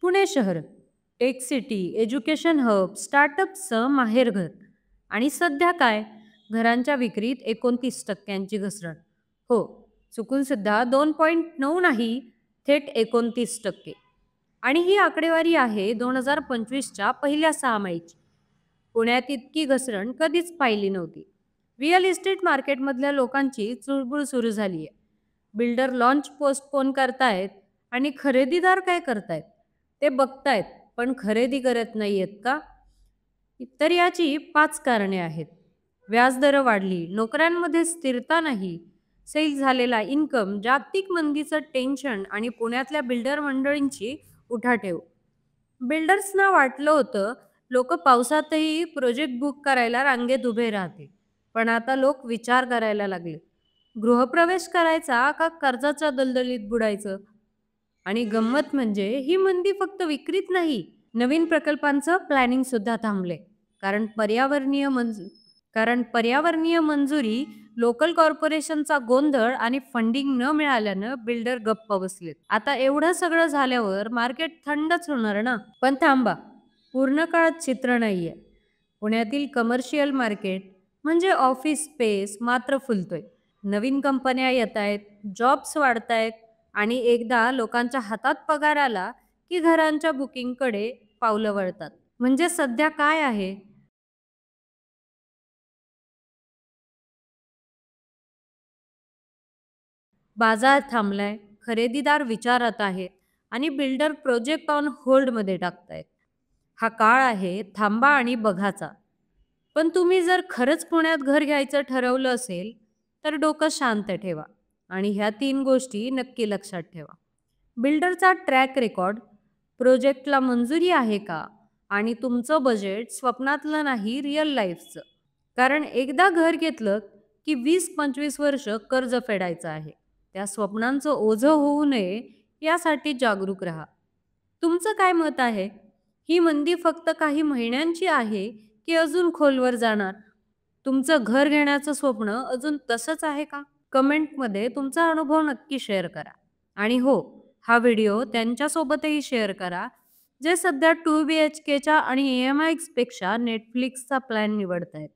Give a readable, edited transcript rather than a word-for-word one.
पुणे शहर tech city, education hub, स्टार्टअप्सचं माहेरघर. आणि सध्या काय? घरांच्या विक्रीत 29% घसरण. हो, चुकून सुद्धा 2.9 नाही, थेट 29%. आणि ही आकडेवारी आहे 2025च्या पहिल्या 6 महिन्याची. पुण्यात इतकी घसरण कधीच पाहिली नव्हती. रिअल इस्टेट मार्केटमधल्या लोकांची चुळबुळ सुरू झाली आहे. बिल्डर लॉन्च पोस्टपोन करतायत आणि खरेदीदार काय करतायत ते बघतायत, पण खरेदी करत नाहीयेत का? तर याची 5 कारणे आहेत. व्याजदरं वाढली, नोकऱ्यांमध्ये स्थिरता नाही, सेल झालेला इन्कम, जागतिक मंदीचं टेन्शन आणि पुण्यातल्या बिल्डर मंडळींची उठाठेव. बिल्डर्सना वाटलं होतं लोक पावसातही प्रोजेक्ट बुक करायला रांगेत उभे राहतील. पण आता लोक विचार करायला लागले. गृहप्रवेश करायचा का कर्जाच्या दलदलीत बुडायचं? आणि गंमत म्हणजे ही मंदी फक्त विक्रीत नाही, नवीन प्रकल्पांचं प्लॅनिंग सुद्धा थांबले. कारण पर्यावरणीय मंजू कारण पर्यावरणीय मंजुरी, लोकल कॉर्पोरेशनचा गोंधळ आणि फंडिंग न मिळाल्यानं बिल्डर गप्प बसलेत. आता एवढं सगळं झाल्यावर मार्केट थंडच होणार ना. पण थांबा, पूर्ण काळात चित्र नाहीये. पुण्यातील कमर्शियल मार्केट म्हणजे ऑफिस स्पेस मात्र फुलतोय. नवीन कंपन्या येत आहेत, जॉब्स वाढतायत आणि एकदा लोकांच्या हातात पगार आला की घरांच्या बुकिंगकडे पावलं वळतात. म्हणजे सध्या काय आहे? बाजार थांबलाय, खरेदीदार विचारात आहेत आणि बिल्डर प्रोजेक्ट ऑन होल्डमध्ये टाकतायत. हा काळ आहे थांबा आणि बघाचा. पण तुम्ही जर खरंच पुण्यात घर घ्यायचं ठरवलं असेल, तर डोकं शांत ठेवा आणि ह्या 3 गोष्टी नक्की लक्षात ठेवा. बिल्डरचा ट्रॅक रेकॉर्ड, प्रोजेक्टला मंजुरी आहे का, आणि तुमचं बजेट स्वप्नातलं नाही, रिअल लाईफचं. कारण एकदा घर घेतलं की 20-25 वर्ष कर्ज फेडायचं आहे. त्या स्वप्नांचं ओझं होऊ नये यासाठी जागरूक राहा. तुमचं काय मत आहे? ही मंदी फक्त काही महिन्यांची आहे की अजून खोलवर जाणार? तुमचं घर घेण्याचं स्वप्न अजून तसंच आहे का? कमेंटमध्ये तुमचा अनुभव नक्की शेअर करा. आणि हो, हा व्हिडिओ त्यांच्यासोबतही शेअर करा जे सध्या 2 BHKच्या आणि EMI पेक्षा नेटफ्लिक्सचा प्लॅन निवडतायत.